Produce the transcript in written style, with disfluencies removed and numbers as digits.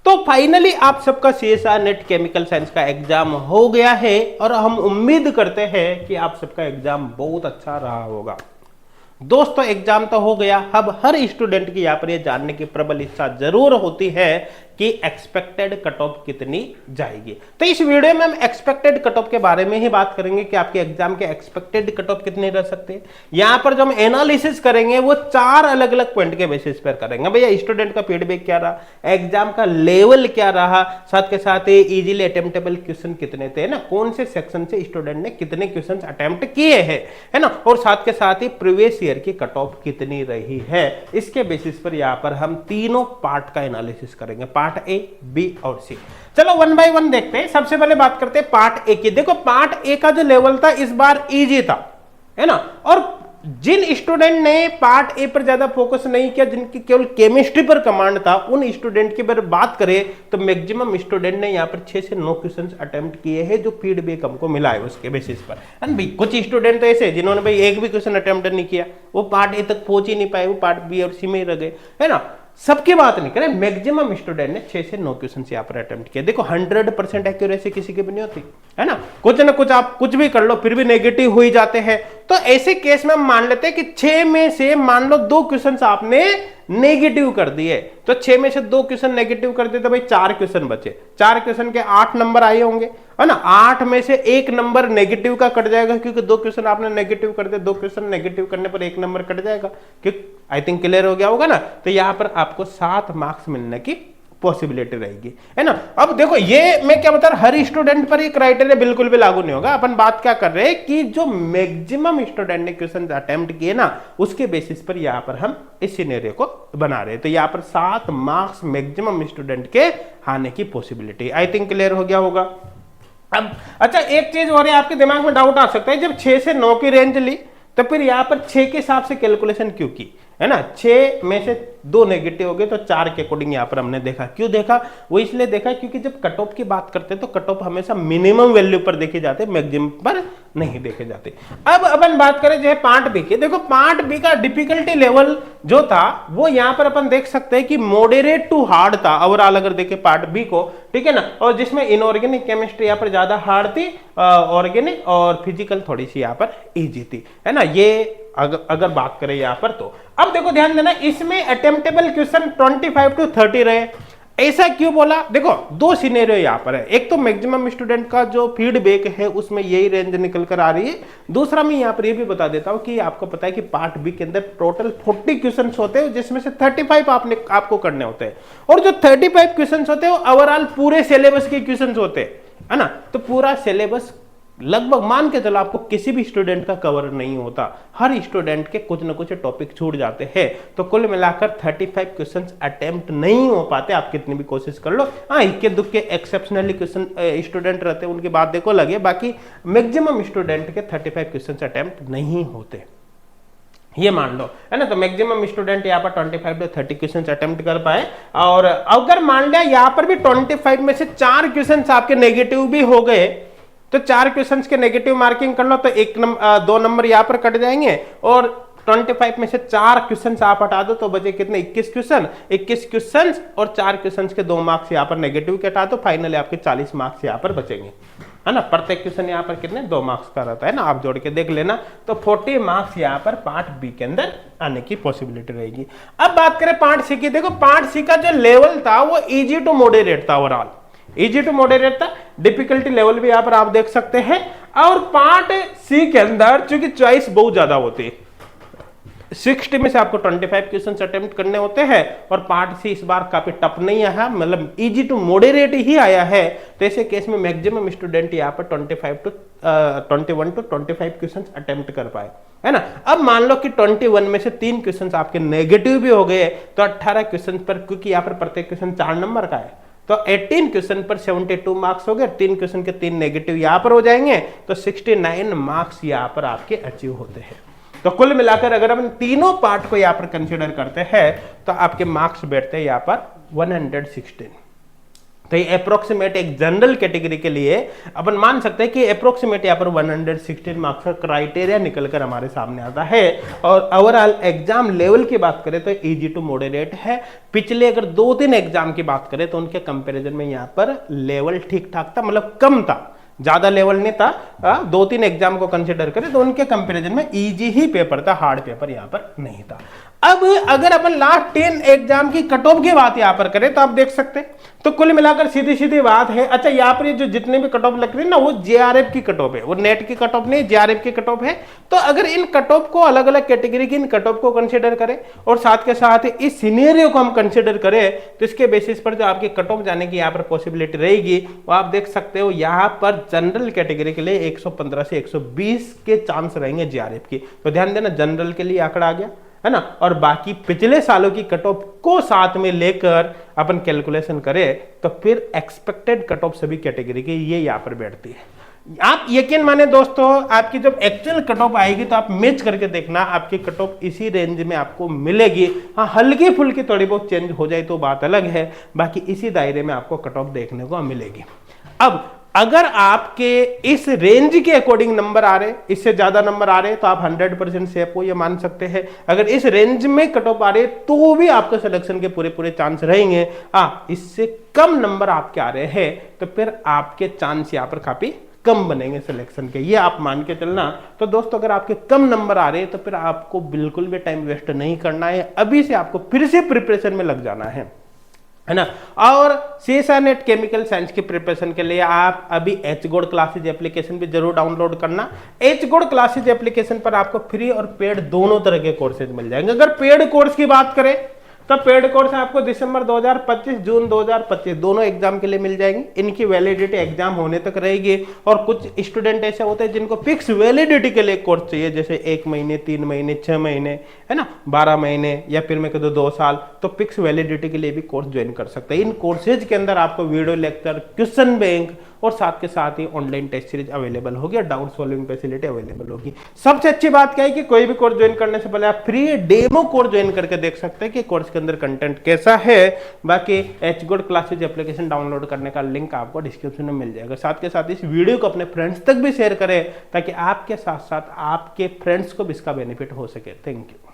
तो फाइनली आप सबका सीएसआर नेट केमिकल साइंस का एग्जाम हो गया है और हम उम्मीद करते हैं कि आप सबका एग्जाम बहुत अच्छा रहा होगा। दोस्तों एग्जाम तो हो गया, अब हर स्टूडेंट की यहाँ पर ये जानने की प्रबल इच्छा जरूर होती है कि एक्सपेक्टेड कट ऑफ कितनी जाएगी। तो इस वीडियो में हम एक्सपेक्टेड कट ऑफ के बारे में ही बात करेंगे कि आपके एग्जाम के एक्सपेक्टेड कट ऑफ कितने रह सकते हैं। यहाँ पर जो हम एनालिसिस करेंगे वो 4 अलग अलग पॉइंट के बेसिस पर करेंगे। भैया स्टूडेंट का फीडबैक क्या रहा, एग्जाम का लेवल क्या रहा, साथ के साथ इजीली अटेम्प्टेबल क्वेश्चन कितने थे ना, कौन से सेक्शन से स्टूडेंट ने कितने क्वेश्चन अटेम्प्ट किए हैं, है ना, और साथ के साथ ही प्रीवियस ईयर की कट ऑफ कितनी रही है। इसके बेसिस पर यहाँ पर हम तीनों पार्ट का एनालिसिस करेंगे, पार्ट ए, बी और सी। चलो वन बाय वन देखते हैं। सबसे पहले बात करते हैं पार्ट ए की। देखो पार्ट ए का जो लेवल था इस बार इजी था, है ना, और जिन स्टूडेंट ने पार्ट ए पर ज्यादा फोकस नहीं किया, जिनकी केवल केमिस्ट्री पर कमांड था, उन स्टूडेंट की अगर बात करें तो मैक्सिमम स्टूडेंट ने यहाँ पर 6 से 9 क्वेश्चन अटेम्प्ट किए हैं, जो फीडबैक हमको मिला है उसके बेसिस पर। भाई कुछ स्टूडेंट तो ऐसे जिन्होंने भाई एक भी क्वेश्चन अटेम्प्ट नहीं किया, वो पार्ट ए तक पहुंच ही नहीं पाए, वो पार्ट बी और सी में ही रह गए, है ना। सबकी बात नहीं करें, मैक्सिमम स्टूडेंट ने 6 से 9 क्वेश्चन यहाँ पर अटेम्प्ट किया। देखो 100% एक्यूरेसी किसी की भी नहीं होती, है ना, कुछ ना कुछ आप कुछ भी कर लो फिर भी नेगेटिव हो ही जाते हैं। तो ऐसे केस में हम मान लेते हैं कि 6 में से मान लो 2 क्वेश्चन आपने नेगेटिव कर दिए, तो 6 में से 2 क्वेश्चन नेगेटिव कर दिए तो भाई 4 क्वेश्चन बचे, 4 क्वेश्चन के 8 नंबर आए होंगे, है ना। 8 में से 1 नंबर नेगेटिव का कट जाएगा, क्योंकि 2 क्वेश्चन आपने नेगेटिव कर दिए, 2 क्वेश्चन नेगेटिव करने पर 1 नंबर कट जाएगा, क्योंकि आई थिंक क्लियर हो गया होगा ना। तो यहां पर आपको 7 मार्क्स मिलने की पॉसिबिलिटी रहेगी, है ना। अब देखो ये मैं क्या बता रहा, हर स्टूडेंट पर ये क्राइटेरिया बिल्कुल भी लागू नहीं होगा। अपन बात क्या कर रहे हैं कि जो मैक्सिमम स्टूडेंट ने क्वेश्चन अटेम्प्ट किए ना, उसके बेसिस पर यहां पर हम इस सिनेरियो को बना रहे हैं। तो यहां पर 7 मार्क्स मैक्सिमम स्टूडेंट के आने की पॉसिबिलिटी, आई थिंक क्लियर हो गया होगा। अब अच्छा एक चीज और है, आपके दिमाग में डाउट आ सकता है, जब 6 से 9 की रेंज ली तो फिर यहां पर 6 के हिसाब से कैलकुलेशन क्यों की, है ना। 6 में से 2 नेगेटिव हो गए तो 4 के अकॉर्डिंग यहां पर हमने देखा। क्यों देखा, वो इसलिए देखा क्योंकि जब कट ऑफ की बात करते हैं तो कट ऑफ हमेशा मिनिमम वैल्यू पर देखे जाते हैं, मैक्सिमम पर नहीं देखे जाते। अब अपन बात करें जो है पार्ट बी की। देखो पार्ट बी का डिफिकल्टी लेवल जो था वो यहां पर अपन देख सकते हैं कि मॉडरेट टू हार्ड था ओवरऑल, अगर देखें पार्ट बी को, ठीक है ना। और जिसमें इनऑर्गेनिक केमिस्ट्री यहाँ पर ज्यादा हार्ड थी, ऑर्गेनिक और फिजिकल थोड़ी सी यहाँ पर इजी थी, है ना। ये अगर बात करें यहां पर तो अब देखो ध्यान देना, इसमें अटेम्प्टेबल क्वेश्चन 25 to 30 रहे। ऐसा क्यों बोला, देखो 2 सिनेरियो यहां पर है। एक तो मैक्सिमम स्टूडेंट का जो फीडबैक है उसमें यही रेंज निकल कर आ रही है। दूसरा मैं यहां पर ये भी बता देता हूं कि आपको पता है कि पार्ट बी के अंदर टोटल 40 क्वेश्चन होते हैं, जिसमें से 35 आपको करने होते हैं, और जो 35 क्वेश्चन होते हैं वो ओवरऑल पूरे सिलेबस के क्वेश्चन होते हैं, है ना। तो पूरा सिलेबस लगभग मान के चलो आपको किसी भी स्टूडेंट का कवर नहीं होता, हर स्टूडेंट के कुछ ना कुछ टॉपिक छूट जाते हैं। तो कुल मिलाकर 35 क्वेश्चंस अटेम्प्ट नहीं हो पाते, आप कितनी भी कोशिश कर लो। हाँ इक्के दुक्के एक्सेप्शनली क्वेश्चन स्टूडेंट रहते हैं, उनकी बात देखो लगे, बाकी मैक्सिमम स्टूडेंट के 35 क्वेश्चंस अटेम्प्ट नहीं होते, ये मान लो, है ना। तो मैक्सिमम स्टूडेंट यहाँ पर 25 to 30 क्वेश्चन अटेम्प्ट कर पाए। और अगर मान लिया यहाँ पर भी 25 में से 4 क्वेश्चन आपके नेगेटिव भी हो गए, तो 4 क्वेश्चंस के नेगेटिव मार्किंग कर लो तो 2 नंबर यहां पर कट जाएंगे, और 25 में से 4 क्वेश्चंस आप हटा दो तो बचे कितने, 21 क्वेश्चन। 21 क्वेश्चंस और 4 क्वेश्चंस के 2 मार्क्स यहां पर नेगेटिव के हटा दो, फाइनली आपके 40 मार्क्स यहां पर बचेंगे, है ना। प्रत्येक क्वेश्चन यहां पर कितने, 2 मार्क्स का रहता है ना, आप जोड़ के देख लेना। तो 40 मार्क्स यहां पर पार्ट बी के अंदर आने की पॉसिबिलिटी रहेगी। अब बात करें पार्ट सी की। देखो पार्ट सी का जो लेवल था वो इजी टू मॉडरेट था, ओवरऑल इजी टू मॉडरेट था। डिफिकल्टी लेवल भी यहां पर आप देख सकते हैं। और पार्ट सी के अंदर चूंकि चॉइस बहुत ज्यादा होती है, 60 में से आपको 25 क्वेश्चन अटेम्प्ट करने होते हैं, और पार्ट सी इस बार काफी टफ नहीं आया, मतलब इजी टू मॉडरेट ही आया है। तो ऐसे केस में मैक्सिमम स्टूडेंट यहाँ पर 21 to 25 क्वेश्चन अटेम्प्ट कर पाए, है ना। अब मान लो कि 21 में से 3 क्वेश्चन आपके नेगेटिव भी हो गए, तो 18 क्वेश्चन पर, क्योंकि यहाँ पर प्रत्येक क्वेश्चन 4 नंबर का है, तो 18 क्वेश्चन पर 72 मार्क्स हो गए, 3 क्वेश्चन के 3 नेगेटिव यहां पर हो जाएंगे, तो 69 मार्क्स यहां पर आपके अचीव होते हैं। तो कुल मिलाकर अगर हम तीनों पार्ट को यहां पर कंसीडर करते हैं तो आपके मार्क्स बैठते हैं यहां पर 116। तो ये अप्रोक्सीमेट एक जनरल कैटेगरी के लिए अपन मान सकते हैं कि अप्रोक्सीमेट यहाँ पर 116 मार्क्स का क्राइटेरिया निकलकर हमारे सामने आता है। और ओवरऑल एग्जाम लेवल की बात करें तो इजी टू मॉडरेट है। पिछले अगर 2-3 एग्जाम की बात करें तो उनके कंपैरिजन में यहाँ पर लेवल ठीक ठाक था, मतलब कम था, ज्यादा लेवल नहीं था। 2-3 एग्जाम को कंसिडर करें तो उनके कंपैरिजन में इजी ही पेपर था, हार्ड पेपर यहाँ पर नहीं था। अब अगर अपन लास्ट 10 एग्जाम की कट ऑफ की बात यहाँ पर करें तो आप देख सकते हैं, तो कुल मिलाकर सीधी सीधी बात है। अच्छा, यहाँ पर जो जितने भी कट ऑफ लग रही है ना, वो जेआरएफ की कट ऑफ है, वो नेट की कट ऑफ नहीं, जेआरएफ की कट ऑफ है। तो अगर इन कट ऑफ को अलग अलग कैटेगरी की इन कट ऑफ को कंसिडर करें और साथ के साथ इस सिनेरियो को हम कंसिडर करें तो इसके बेसिस पर जो आपकी कट ऑफ जाने की यहाँ पर पॉसिबिलिटी रहेगी वो आप देख सकते हो। यहाँ पर जनरल कैटेगरी के लिए 115 से 120 के चांस रहेंगे जेआरएफ की। तो ध्यान देना, जनरल के लिए आंकड़ा आ गया है ना, और बाकी पिछले सालों की कट ऑफ को साथ में लेकर अपन कैलकुलेशन करें तो फिर एक्सपेक्टेड कट ऑफ सभी कैटेगरी की ये यहाँ पर बैठती है। आप यकीन माने दोस्तों, आपकी जब एक्चुअल कट ऑफ आएगी तो आप मैच करके देखना, आपकी कट ऑफ इसी रेंज में आपको मिलेगी। हाँ, हल्की फुल्की थोड़ी बहुत चेंज हो जाए तो बात अलग है, बाकी इसी दायरे में आपको कट ऑफ देखने को मिलेगी। अब अगर आपके इस रेंज के अकॉर्डिंग नंबर आ रहे, इससे ज्यादा नंबर आ रहे तो आप 100% सेफ हो, ये मान सकते हैं। अगर इस रेंज में कट ऑफ आ रहे तो भी आपके सिलेक्शन के पूरे पूरे चांस रहेंगे। इससे कम नंबर आपके आ रहे हैं तो फिर आपके चांस यहाँ पर काफी कम बनेंगे सिलेक्शन के, ये आप मान के चलना। तो दोस्तों, अगर आपके कम नंबर आ रहे हैं तो फिर आपको बिल्कुल भी टाइम वेस्ट नहीं करना है, अभी से आपको फिर से प्रिपरेशन में लग जाना है ना। और सीएसआई नेट केमिकल साइंस की प्रिपरेशन के लिए आप अभी एचगोड क्लासेज एप्लीकेशन भी जरूर डाउनलोड करना। एचगोड क्लासेज एप्लीकेशन पर आपको फ्री और पेड दोनों तरह के कोर्सेज मिल जाएंगे। अगर पेड कोर्स की बात करें तो पेड कोर्स आपको दिसंबर 2025 जून 2025 दोनों एग्जाम के लिए मिल जाएंगे। इनकी वैलिडिटी एग्जाम होने तक रहेगी। और कुछ स्टूडेंट ऐसे होते हैं जिनको फिक्स वैलिडिटी के लिए कोर्स चाहिए, जैसे 1 महीने, 3 महीने, 6 महीने, है ना, 12 महीने, या फिर मैं कहूँ 2 साल, तो फिक्स वैलिडिटी के लिए भी कोर्स ज्वाइन कर सकते हैं। इन कोर्सेज के अंदर आपको वीडियो लेक्चर, क्वेश्चन बैंक और साथ के साथ ही ऑनलाइन टेस्ट सीरीज अवेलेबल होगी और डाउट सॉल्विंग फैसिलिटी अवेलेबल होगी। सबसे अच्छी बात क्या है कि कोई भी कोर्स ज्वाइन करने से पहले आप फ्री डेमो कोर्स ज्वाइन करके देख सकते हैं कि कोर्स के अंदर कंटेंट कैसा है। बाकी एचगोड क्लासेज एप्लीकेशन डाउनलोड करने का लिंक आपको डिस्क्रिप्शन में मिल जाएगा। साथ के साथ इस वीडियो को अपने फ्रेंड्स तक भी शेयर करें ताकि आपके साथ साथ आपके फ्रेंड्स को भी इसका बेनिफिट हो सके। Thank you.